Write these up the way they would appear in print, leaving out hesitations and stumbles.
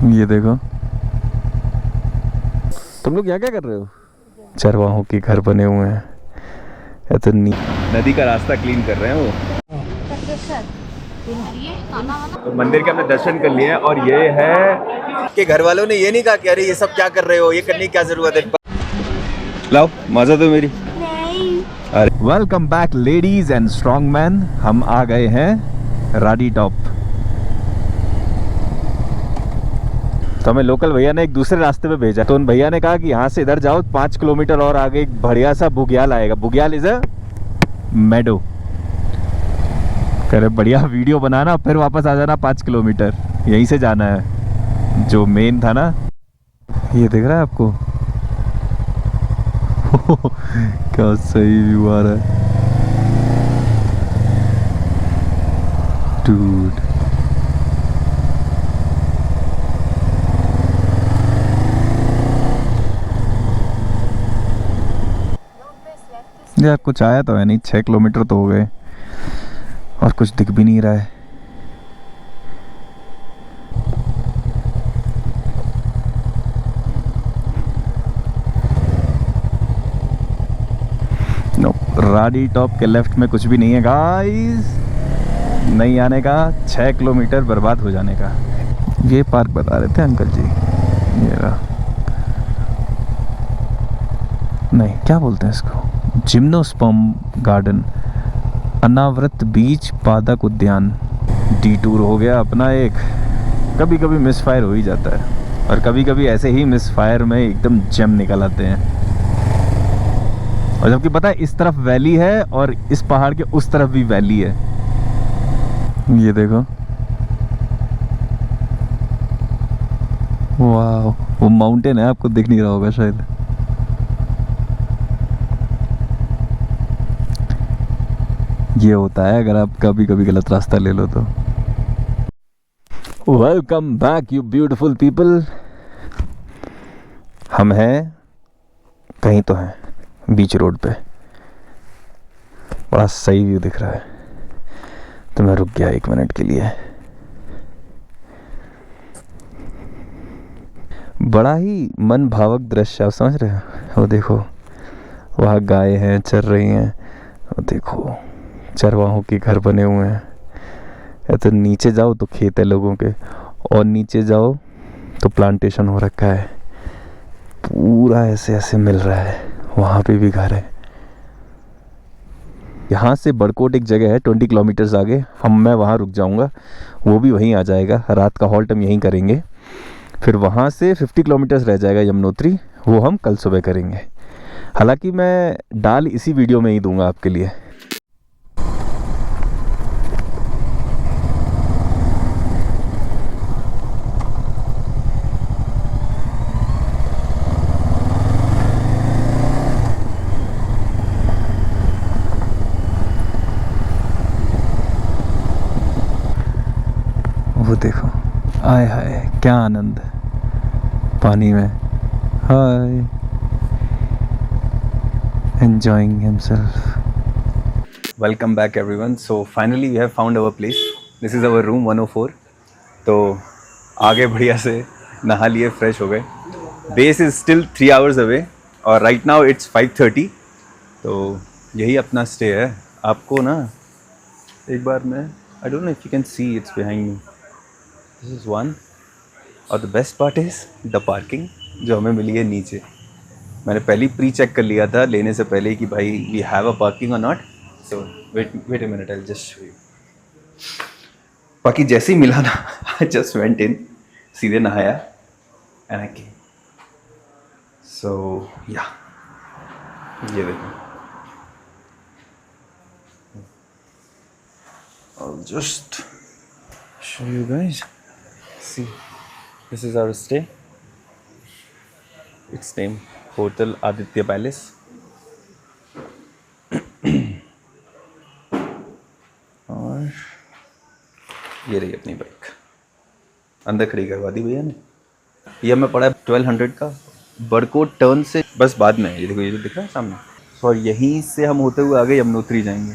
ये देखो तुम लोग यहाँ क्या कर रहे हो? चरवाहों के घर बने हुए हैं। नदी का रास्ता क्लीन कर रहे हैं वो। तो मंदिर के हमने दर्शन कर लिए और ये है कि घर वालों ने ये नहीं कहा कि अरे ये सब क्या कर रहे हो, ये करने की क्या जरूरत है। लाओ मजा दो मेरी। नहीं। अरे welcome back ladies and strong man. हम आ गए हैं राडी टॉप। तो हमें लोकल भैया ने एक दूसरे रास्ते पे भेजा, तो उन भैया ने कहा कि यहाँ से इधर जाओ 5 किलोमीटर और आगे एक बढ़िया सा बुग्याल आएगा। बुग्याल इज अ मेडो। कह रहे बढ़िया वीडियो बनाना फिर वापस आ जाना 5 किलोमीटर, यहीं से जाना है जो मेन था ना। ये दिख रहा है आपको? क्या सही व्यू आ रहा है डूड। यार कुछ आया तो है नहीं, 6 किलोमीटर तो हो गए और कुछ दिख भी नहीं रहा है। नो, राडी टॉप के लेफ्ट में कुछ भी नहीं है गाइस। नहीं आने का, 6 किलोमीटर बर्बाद हो जाने का। ये पार्क बता रहे थे अंकल जी। ये रहा। नहीं, क्या बोलते हैं इसको? जिम्नोस्पर्म गार्डन, अनावृत बीच पादक उद्यान। डिटूर हो गया अपना एक। कभी कभी मिस फायर हो ही जाता है और कभी कभी ऐसे ही मिस फायर में एकदम जेम निकल आते हैं। और जबकि पता है इस तरफ वैली है और इस पहाड़ के उस तरफ भी वैली है। ये देखो, वाह, वो माउंटेन है, आपको दिख नहीं रहा होगा शायद। ये होता है अगर आप कभी कभी गलत रास्ता ले लो तो। Welcome back you beautiful people. हम हैं कहीं तो हैं बीच रोड पे। बड़ा सही व्यू दिख रहा है, तो मैं रुक गया 1 मिनट के लिए। बड़ा ही मन भावक दृश्य, आप समझ रहे हो? वो देखो, वहाँ गाय हैं चर रही हैं। वो देखो चरवाहों के घर बने हुए हैं। या तो नीचे जाओ तो खेत है लोगों के, और नीचे जाओ तो प्लांटेशन हो रखा है पूरा, ऐसे ऐसे मिल रहा है। वहाँ पे भी घर है। यहाँ से बड़कोट एक जगह है 20 किलोमीटर्स आगे। मैं वहाँ रुक जाऊँगा, वो भी वहीं आ जाएगा। रात का हॉल्ट हम यहीं करेंगे। फिर वहाँ से 50 किलोमीटर्स रह जाएगा यमुनोत्री, वो हम कल सुबह करेंगे। हालांकि मैं डाल इसी वीडियो में ही दूंगा आपके लिए। वो देखो, आय हाय क्या आनंद पानी में। Hi, enjoying himself. Welcome back everyone. So finally we have found our place. This is our room 104। तो आगे बढ़िया से नहा लिए, फ्रेश हो गए। Base is still 3 hours away और राइट नाउ इट्स 5:30। तो यही अपना स्टे है। आपको ना एक बार मैं, I don't know if you can see, it's behind me. This is one, और the best part is the parking जो हमें मिली है नीचे। मैंने पहले ही प्री चेक कर लिया था लेने से पहले कि भाई वी हैव अ पार्किंग और not. So wait a minute, I just show you. बाकी जैसे ही मिला ना, आई जस्ट वेंट इन, सीधे नहाया एंड आई केम। सो या, ये देखो, I'll just show you guys. See, this is our stay. It's named Hotel Aditya Palace. और ये रही अपनी बाइक, अंदर खड़ी करवा दी भैया ने। ये हमें पड़ा 1200 का। बड़कोट टर्न से बस बाद में है। ये देखो, ये जो दिख रहा है सामने। और यहीं से हम होते हुए आगे यमुनोत्री जाएंगे।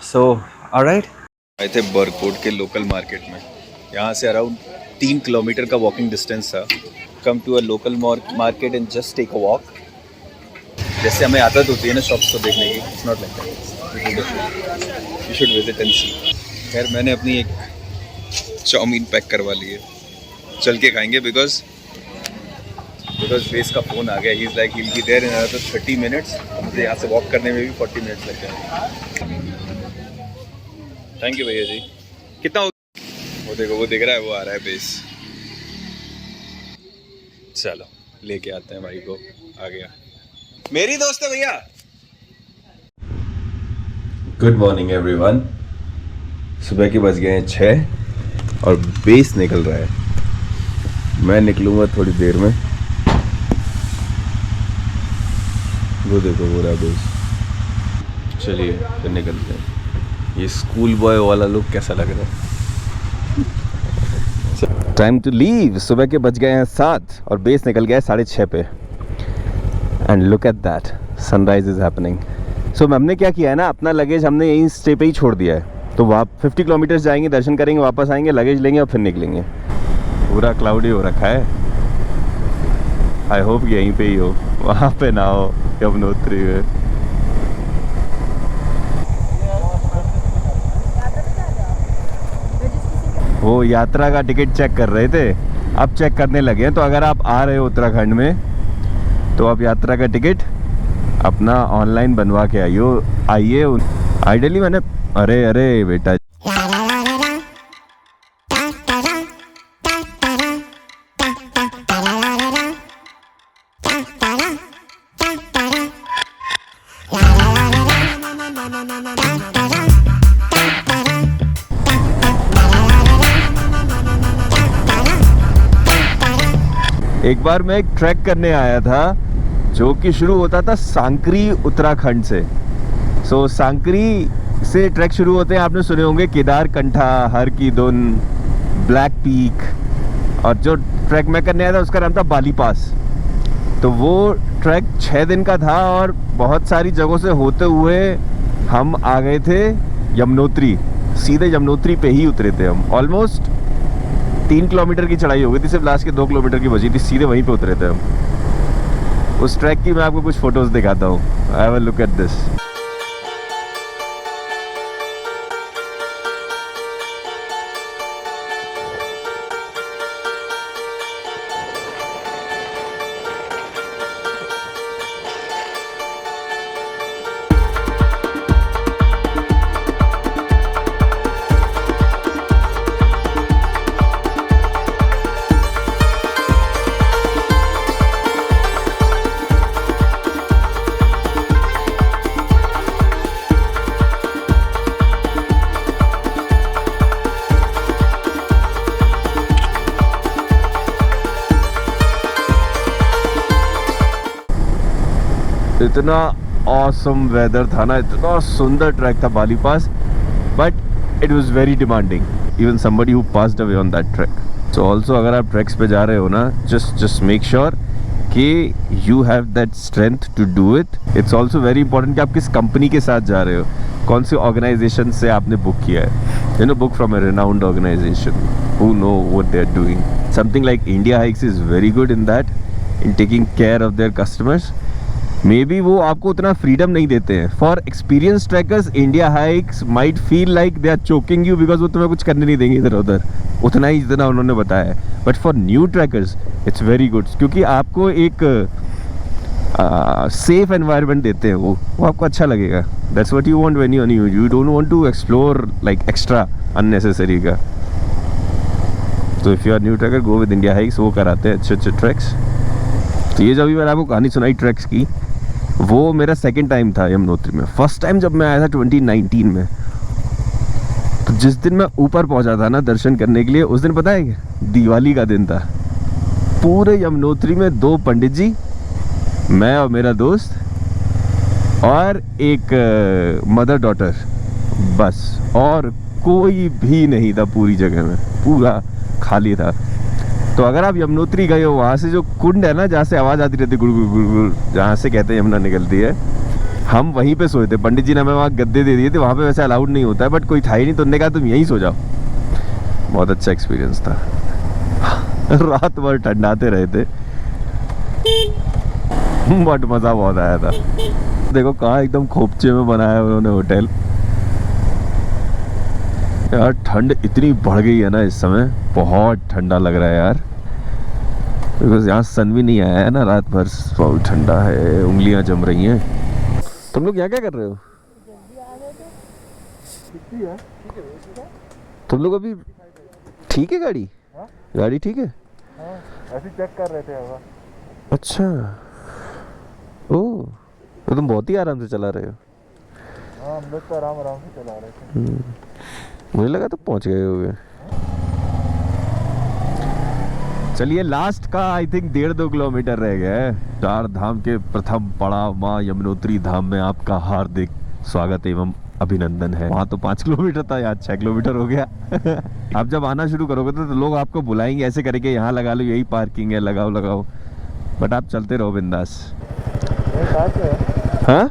सो ऑलराइट, आए थे बड़कोट के लोकल मार्केट में। यहाँ से अराउंड 3 किलोमीटर का वॉकिंग डिस्टेंस था. Come to a local market and just take a walk. जैसे हमें आदत होती है ना शॉप्स को देखने की, it's not like that. You should visit and see. खैर मैंने अपनी एक चाउमीन पैक करवा ली है, चल के खाएंगे बिकॉज बेस का फ़ोन आ गया. He is like he will be there in another 30 minutes. मुझे यहाँ से वॉक करने में भी 40 मिनट्स लग जाएंगे. थैंक यू भैया जी. कितना हो? वो देखो, वो दिख रहा है, वो आ रहा है बेस. चलो लेके आते हैं भाई को. आ गया, मेरी दोस्त है भैया. Good morning everyone. सुबह के बज गए हैं 6 और बेस निकल रहा है. मैं निकलूँगा थोड़ी देर में. वो देखो वो रहा बेस. चलिए फिर निकलते हैं. ये स्कूल बॉय वाला लुक कैसा लग रहा है? Time to leave. सुबह के बज गए हैं 7 और बेस निकल गया है 6:30 पे. And look at that, sunrise is happening. So हमने क्या किया है ना, अपना लगेज हमने यहीं स्टे पे ही छोड़ दिया है. तो वहाँ 50 किलोमीटर्स जाएंगे, दर्शन करेंगे, वापस आएंगे, लगेज लेंगे और फिर निकलेंगे. पूरा क्लाउडी हो रखा है. आई होप यहीं पे ही हो, वहाँ पे ना हो यमुनोत्री में. वो यात्रा का टिकट चेक कर रहे थे, अब चेक करने लगे हैं. तो अगर आप आ रहे हो उत्तराखंड में तो आप यात्रा का टिकट अपना ऑनलाइन बनवा के आइए. आइडियली मैंने अरे बेटा, एक बार मैं एक ट्रैक करने आया था जो कि शुरू होता था सांकरी उत्तराखंड से. सो सांकरी से ट्रैक शुरू होते हैं. आपने सुने होंगे केदारकंठा, हर की दुन, ब्लैक पीक. और जो ट्रैक मैं करने आया था उसका नाम था बाली पास. तो वो ट्रैक 6 दिन का था और बहुत सारी जगहों से होते हुए हम आ गए थे यमुनोत्री. सीधे यमुनोत्री पे ही उतरे थे हम. ऑलमोस्ट 3 किलोमीटर की चढ़ाई हो गई थी, सिर्फ लास्ट के 2 किलोमीटर की बची थी. सीधे वहीं पे उतरे थे हम. उस ट्रैक की मैं आपको कुछ फोटोज दिखाता हूँ. I will look at this. इतना ऑसम वेदर था ना, इतना सुंदर ट्रैक था Bali pass. But it was very demanding, even somebody who passed away on that track. So also अगर आप ट्रैक्स पे जा रहे हो ना, जस्ट मेक श्योर कि you have that strength to do it. It's also very important कि आप किस कंपनी के साथ जा रहे हो, कौन सी ऑर्गेनाइजेशन से आपने बुक किया है. You know, book from a renowned organisation who know what they are doing. Something like India Hikes is very good in that, in taking care of their customers. May be वो आपको उतना freedom नहीं देते हैं. For experience trekkers India Hikes might feel like they are choking you, because वो तुम्हें कुछ करने नहीं देंगे इधर उधर, उतना ही जितना उन्होंने बताया है. But for new trekkers it's very good, क्योंकि आपको एक सेफ एनवायरनमेंट देते हैं. वो आपको अच्छा लगेगा. That's what you want when you don't want to explore like extra unnecessary का. तो if you are new trekker, go with India Hikes. वो कराते हैं अच्छे ट्रैक्स. तो ये जो अभी मैंने आपको कहानी सुनाई ट्रैक्स की, वो मेरा सेकंड टाइम था यमुनोत्री में. फर्स्ट टाइम जब मैं आया था 2019 में, तो जिस दिन मैं ऊपर पहुंचा था ना दर्शन करने के लिए, उस दिन पता है क्या, दिवाली का दिन था. पूरे यमुनोत्री में 2 पंडित जी, मैं और मेरा दोस्त और एक मदर डॉटर, बस. और कोई भी नहीं था पूरी जगह में, पूरा खाली था. तो अगर आप यमुनोत्री गए हो, वहाँ से जो कुंड है ना, जहाँ से आवाज़ आती रहती है गुड़ गुड़ गुड़ गुड़, जहाँ से कहते हैं यमुना निकलती है, हम वहीं पे सोए थे. पंडित जी ने हमें वहाँ गद्दे दे दिए थे. वहाँ पे वैसे अलाउड नहीं होता है, बट कोई था ही नहीं, तो उन्होंने कहा तुम यहीं सो जाओ. बहुत अच्छा एक्सपीरियंस था. रात भर ठंडाते रहे थे, बट मजा बहुत आया था। देखो कहाँ एकदम खोपचे में बनाया उन्होंने होटल। यार ठंड इतनी बढ़ गई है ना इस समय, बहुत ठंडा लग रहा है यार, बिकॉज यहाँ सन भी नहीं आया है ना रात भर, बहुत ठंडा है, उंगलियां जम रही हैं। तुम लोग यहाँ क्या कर रहे हो? तुम लोग अभी ठीक है गाड़ी? गाड़ी ठीक है? ऐसे चेक कर रहे थे हवा। अच्छा, ओह तो तुम बहुत ही आराम से चला रहे हो। हाँ हम लोग तो आराम आराम से चला रहे थे। मुझे लगा तो पहुंच गए होगे। चलिए लास्ट का आई थिंक 1.5-2 किलोमीटर रह गया है। 4 धाम के प्रथम पड़ाव माँ यमुनोत्री धाम में आपका हार्दिक स्वागत एवं अभिनंदन है। वहाँ तो 5 किलोमीटर था, यहाँ 6 किलोमीटर हो गया। आप जब आना शुरू करोगे तो लोग आपको बुलाएंगे ऐसे करके, यहाँ लगा लो, यही पार्किंग है, लगाओ लगाओ, बट आप चलते रहो बिंदास। हाँ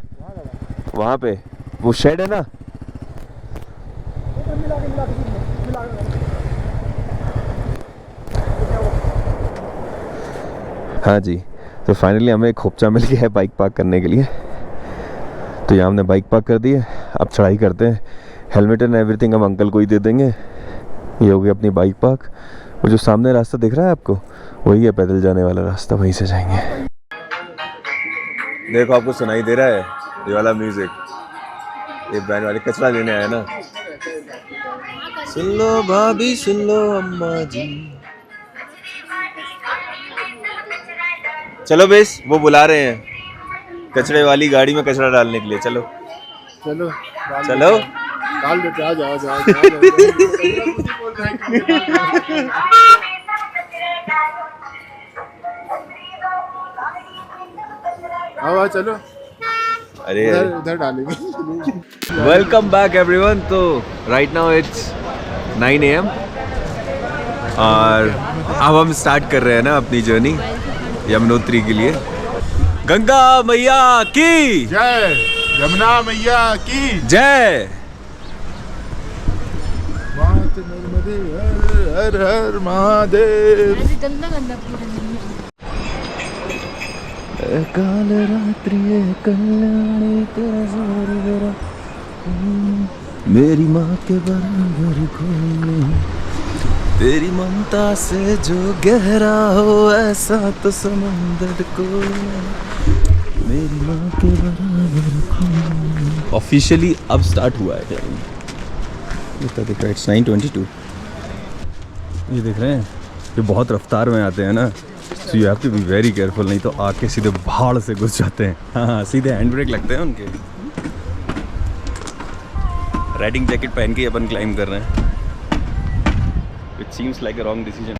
वहाँ पे वो शेड है ना, हाँ जी। तो फाइनली हमें एक खोपचा मिल गया है बाइक पार्क करने के लिए, तो यहाँ हमने बाइक पार्क कर दी है। अब चढ़ाई करते हैं। हेलमेट एंड एवरीथिंग हम अंकल को ही दे देंगे। ये हो गई अपनी बाइक पार्क। वो जो सामने रास्ता दिख रहा है आपको, वही है पैदल जाने वाला रास्ता, वहीं से जाएंगे। देखो आपको सुनाई दे रहा है ये वाला म्यूजिक, ये बैंड वाले कचरा लेने आए ना। सुन लो भाभी सुन लो अम्मा जी, चलो बेस वो बुला रहे हैं कचरे वाली गाड़ी में कचरा डालने के लिए। चलो चलो चलो डाल देते, आ जाओ जाओ आओ चलो, अरे इधर डालेंगे। Welcome back everyone. तो राइट नाउ इट्स 9 AM और अब हम स्टार्ट कर रहे हैं ना अपनी जर्नी यमुनोत्री के लिए। गंगा मैया की जय, यमुना मैया की जय। मात नर्मदे हर हर महादेव। काल रात्रि कल्याणी तेरा जोर जरा, मेरी माँ के बराबर कोई नहीं, तेरी ममता से जो गहरा हो ऐसा तो समंदर को, मेरी माँ के बराबर कोई। ऑफिशियली अब स्टार्ट हुआ है। इतना दिख रहा है, इट्स 9:22। ये देख रहे हैं, ये बहुत रफ्तार में आते हैं ना, so you have to be very careful, नहीं तो आके सीधे भाड़ से घुस जाते हैं। हाँ सीधे हैंड ब्रेक लगते हैं उनके। राइडिंग जैकेट पहन के अपन क्लाइंब कर रहे हैं। It seems like a wrong decision.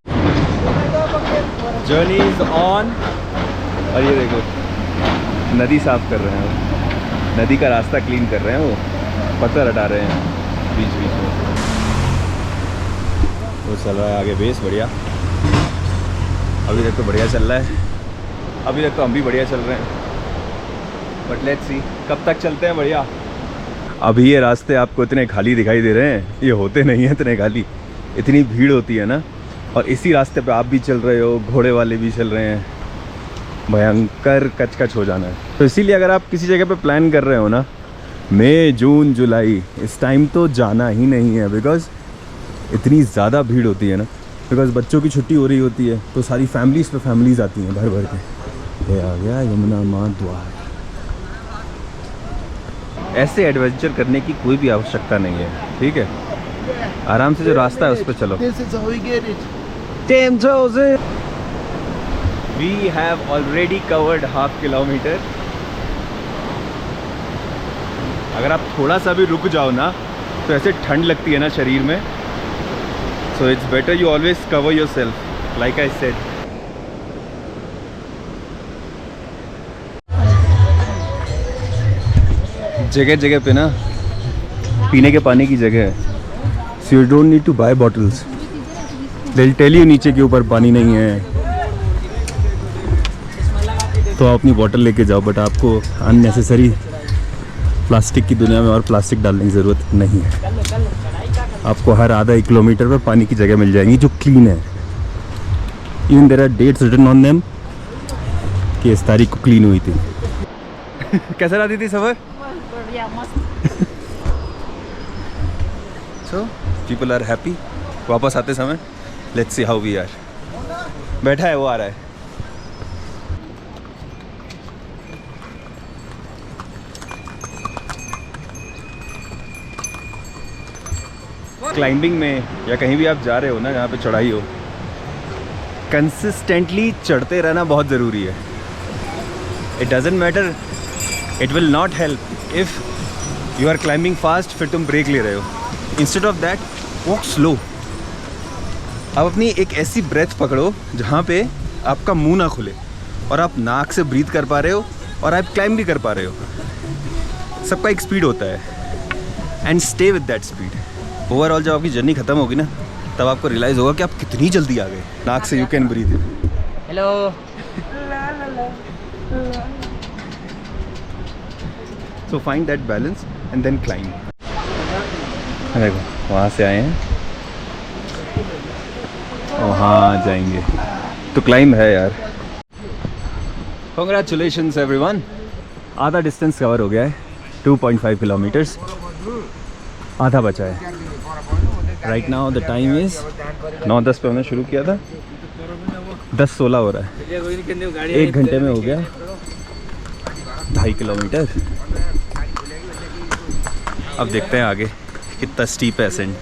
Journey is on. और ये देखो नदी साफ कर रहे हैं वो, नदी का रास्ता क्लीन कर रहे हैं, वो पत्थर हटा रहे हैं बीच बीच में। वो चल रहा है आगे बेस बढ़िया, अभी तक तो बढ़िया चल रहा है, अभी तक तो हम भी बढ़िया चल रहे हैं, बट लेट्स सी कब तक चलते हैं बढ़िया। अभी ये रास्ते आपको इतने खाली दिखाई दे रहे हैं, ये होते नहीं हैं इतने खाली, इतनी भीड़ होती है ना। और इसी रास्ते पे आप भी चल रहे हो, घोड़े वाले भी चल रहे हैं, भयंकर कचकच हो जाना है। तो इसीलिए अगर आप किसी जगह पे प्लान कर रहे हो ना, मई जून जुलाई इस टाइम तो जाना ही नहीं है, बिकॉज़ इतनी ज़्यादा भीड़ होती है ना, बिकॉज़ बच्चों की छुट्टी हो रही होती है, तो सारी फैमिलीज़ पे फैमिलीज़ आती हैं भर भर के। ये आ गया यमुना माँ द्वार। ऐसे एडवेंचर करने की कोई भी आवश्यकता नहीं है, ठीक है, आराम से जो रास्ता है उस पर चलो। This is how we get it. Damn Jose! We have already covered half kilometer. अगर आप थोड़ा सा भी रुक जाओ ना तो ऐसे ठंड लगती है ना शरीर में, so it's better you always cover yourself, like I said. जगह जगह पे ना पीने के पानी की जगह है, so you don't need to buy bottles. They'll tell you नीचे के ऊपर पानी नहीं है, तो आप अपनी बोतल लेके जाओ, बट आपको अननेसेसरी प्लास्टिक की दुनिया में और प्लास्टिक डालने की ज़रूरत नहीं है। आपको हर आधा 1 किलोमीटर पर पानी की जगह मिल जाएंगी जो क्लीन है। Even there are dates written on them कि इस तारीख को क्लीन हुई थी। कैसा रहा थी सफ़र? बढ़िया मस्त। So people are happy. वापस आते समय let's see how we are. बैठा है वो, आ रहा है। क्लाइंबिंग में या कहीं भी आप जा रहे हो ना जहाँ पे चढ़ाई हो, कंसिस्टेंटली चढ़ते रहना बहुत ज़रूरी है। It doesn't matter, it will not help if you are climbing fast फिर तुम ब्रेक ले रहे हो। Instead of that walk slow. आप अपनी एक ऐसी ब्रेथ पकड़ो जहाँ पे आपका मुंह ना खुले और आप नाक से ब्रीथ कर पा रहे हो और आप क्लाइंब भी कर पा रहे हो। सबका एक स्पीड होता है and stay with that speed. Overall जब आपकी जर्नी ख़त्म होगी ना तब आपको रियलाइज़ होगा कि आप कितनी जल्दी आ गए। नाक से you can breathe in. Hello. So find that balance and then climb. देखो वहाँ से आए हैं, वहाँ जाएंगे तो क्लाइंब है यार। Congratulations everyone, आधा डिस्टेंस कवर हो गया है, 2.5 किलोमीटर्स, आधा बचा है। Right now the time is 9:10 पे हमने शुरू किया था, 10:16 हो रहा है। 1 घंटे में हो गया 2.5 किलोमीटर। अब देखते हैं आगे कितना स्टीप है असेंट।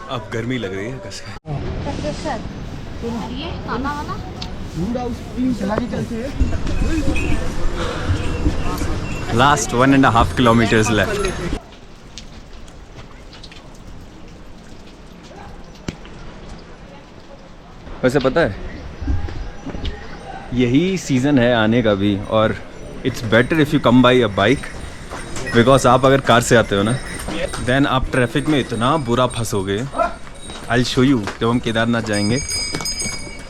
अब गर्मी लग रही है कैसे। खाना वाना लास्ट 1.5 किलोमीटर्स लेफ्ट। वैसे पता है यही सीज़न है आने का भी, और it's better if you come by a bike, because आप अगर कार से आते हो ना देन आप ट्रैफिक में इतना बुरा फंसोगे। आई विल शो यू जब हम केदारनाथ जाएंगे।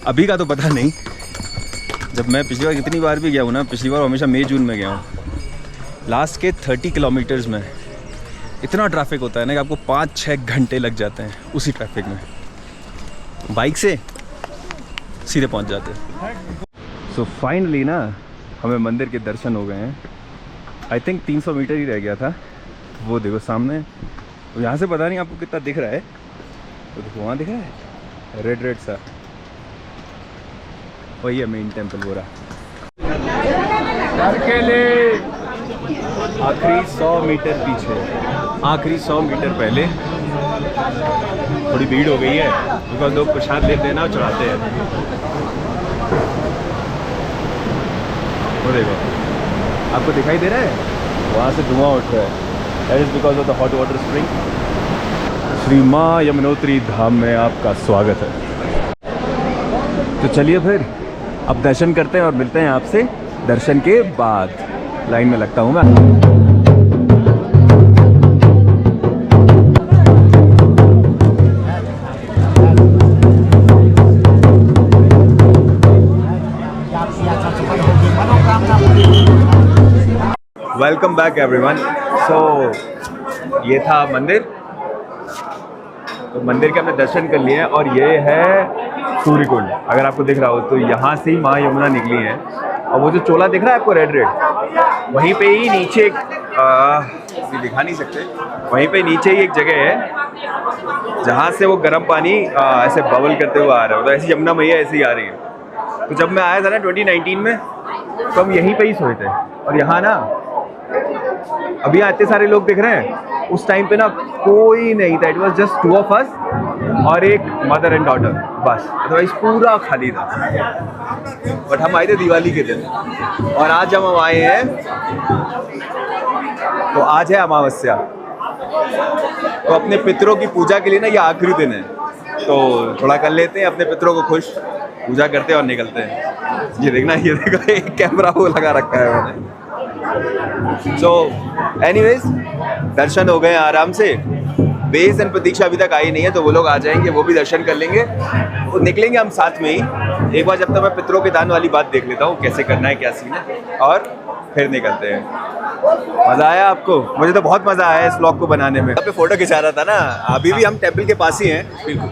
अभी का तो पता नहीं, जब मैं पिछली बार कितनी बार भी गया हूँ ना, पिछली बार हमेशा मई जून में गया हूँ। लास्ट के 30 किलोमीटर्स में इतना ट्रैफिक होता है ना कि आपको 5-6 घंटे लग जाते हैं उसी ट्रैफिक में। बाइक से सीधे पहुँच जाते हैं। सो फाइनली ना हमें मंदिर के दर्शन हो गए हैं। आई थिंक 300 मीटर ही रह गया था। वो देखो सामने, यहाँ से पता नहीं आपको कितना दिख रहा है, तो देखो वहाँ दिख रहा है रेड रेड सा, वही है मेन टेम्पल वो रहा। आखिरी 100 मीटर पीछे, आखिरी 100 मीटर पहले थोड़ी भीड़ हो गई है बिकॉज लोग प्रसाद लेते हैं ना और चढ़ाते हैं। वो देखो आपको दिखाई दे रहा है वहाँ से धुआं उठ रहा है, that is because of the hot water spring. Shri माँ यमुनोत्री धाम में आपका स्वागत है। तो चलिए फिर अब दर्शन करते हैं और मिलते हैं आपसे दर्शन के बाद। लाइन में लगता हूँ मैं। Welcome back everyone. सो ये था मंदिर, तो मंदिर के हमने दर्शन कर लिए हैं और ये है सूर्य कुंड। अगर आपको दिख रहा हो तो यहाँ से ही माँ यमुना निकली है, और वो जो चोला दिख रहा है आपको रेड रेड, वहीं पे ही नीचे एक ये दिखा नहीं सकते, वहीं पे नीचे ही एक जगह है जहाँ से वो गर्म पानी ऐसे बबल करते हुए आ रहा है। तो ऐसी यमुना मैया ऐसे ही आ रही है। तो जब मैं आया था ना 2019 में, तो हम यहीं पे ही सोए थे। और यहाँ ना अभी यहाँ इतने सारे लोग दिख रहे हैं, उस टाइम पे ना कोई नहीं था। It was just 2 of us और एक मदर एंड डॉटर, बस। अदरवाइज पूरा खाली था। बट हम आए थे दिवाली के दिन, और आज जब हम आए हैं तो आज है अमावस्या। तो अपने पितरों की पूजा के लिए ना ये आखिरी दिन है, तो थोड़ा कर लेते हैं अपने पितरों को खुश, पूजा करते हैं और निकलते हैं। ये देखना, ये देखो एक कैमरा वो लगा रखा है मैंने। सो एनीवेज दर्शन हो गए आराम से। बेस एंड प्रतीक्षा अभी तक आई नहीं है, तो वो लोग आ जाएंगे, वो भी दर्शन कर लेंगे, वो निकलेंगे हम साथ में ही। एक बार जब तक मैं पितरों के दान वाली बात देख लेता हूँ कैसे करना है, क्या सीन है, और फिर निकलते हैं। मजा आया आपको? मुझे तो बहुत मजा आया इस व्लॉग को बनाने में। यहाँ पे फोटो खिंचा रहा था ना, अभी भी हम टेम्पल के पास ही हैं बिल्कुल।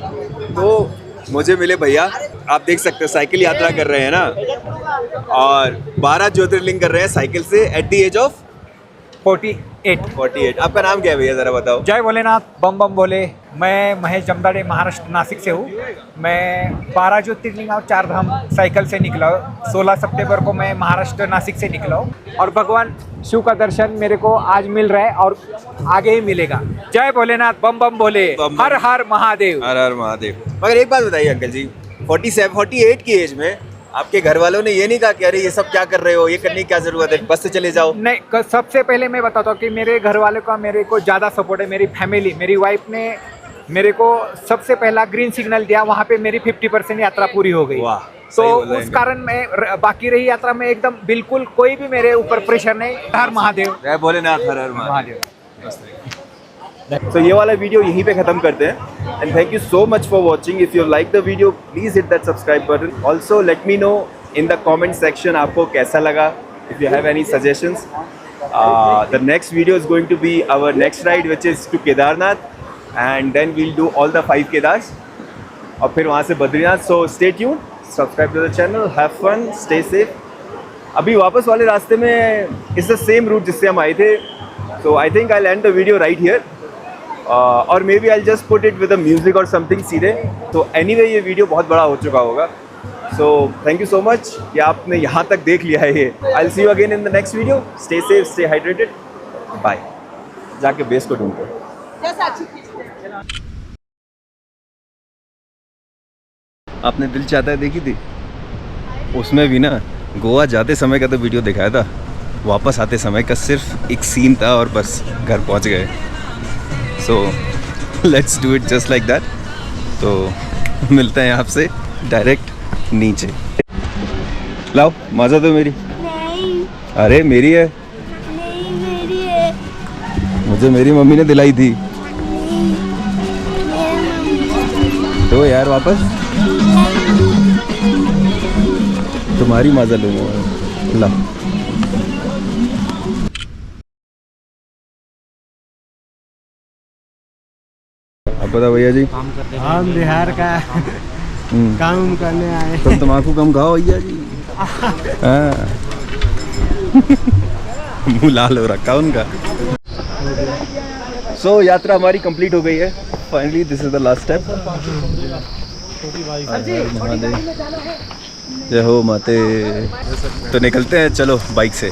तो मुझे मिले भैया, आप देख सकते हो साइकिल यात्रा कर रहे हैं ना, और 12 ज्योतिर्लिंग कर रहे हैं साइकिल से एट द एज ऑफ 48। आपका नाम क्या है भैया, जरा बताओ। जय भोलेनाथ, बम बम बोले। मैं महेश जमदाड़े, महाराष्ट्र नासिक से हूँ। मैं 12 ज्योतिर्लिंग और 4 धाम साइकिल से निकला हूँ। 16 सितंबर को मैं महाराष्ट्र नासिक से निकला हूँ और भगवान शिव का दर्शन मेरे को आज मिल रहा है और आगे ही मिलेगा। जय भोलेनाथ, बम बम बोले, बम बम। हर हर महादेव। हर हर महादेव। मगर एक बात बताइए अंकल जी, 48 की एज में आपके घर वालों ने ये नहीं कहा कि अरे ये सब क्या कर रहे हो, ये करने की क्या जरूरत है, बस से चले जाओ? नहीं, सबसे पहले मैं बताता हूँ कि मेरे घर वालों का मेरे को ज़्यादा सपोर्ट है। मेरी फैमिली, मेरी वाइफ ने मेरे को सबसे पहला ग्रीन सिग्नल दिया, वहाँ पे मेरी 50% यात्रा पूरी हो गई। वाह, तो सही बोल रहे हैं उस कारण मैं बाकी रही यात्रा में एकदम बिल्कुल कोई भी मेरे ऊपर प्रेशर नहीं। हर महादेव, जय भोलेनाथ, हर हर महादेव। महादेव। तो ये वाला वीडियो यहीं पे खत्म करते हैं and thank you so much for watching. If you like the video please hit that subscribe button. Also let me know in the comment section आपको कैसा लगा, if you have any suggestions. The next video is going to be our next ride which is to Kedarnath and then we'll do all the 5 Kedars और फिर वहाँ से Badrinath. So stay tuned, subscribe to the channel, have fun, stay safe. अभी वापस वाले रास्ते में it's the same root जिससे हम आए थे, so I think I end the video right here और maybe I just put it with music और समथिंग सीधे। तो एनीवे ये वीडियो बहुत बड़ा हो चुका होगा। So thank you so much कि आपने यहाँ तक देख लिया है ये। I will see you again in the next video. Stay safe, stay hydrated, bye. जाके बेस को ढूंढते हैं। आपने दिल चाहता है देखी थी? उसमें भी ना गोवा जाते समय का तो वीडियो दिखाया था, वापस आते समय का सिर्फ एक सीन था और बस घर पहुंच गए। So let's do it just like that. तो मिलते हैं आपसे डायरेक्ट नीचे। लाओ मजा तो मेरी। नहीं, अरे मेरी है, नहीं मेरी है। मुझे मेरी मम्मी ने दिलाई थी। नहीं, मेरा मम्मी। तो यार वापस तुम्हारी मजा लूंगा। ला अब बताओ भैया जी। हम बिहार का काम करने आए। तुम तम्बाकू कम खाओ भैया जी। हाँ। मुंह लाल हो रखा उनका। सो यात्रा हमारी कंप्लीट हो गई है finally. This is the last step. जय हो माते। तो निकलते हैं, चलो बाइक से।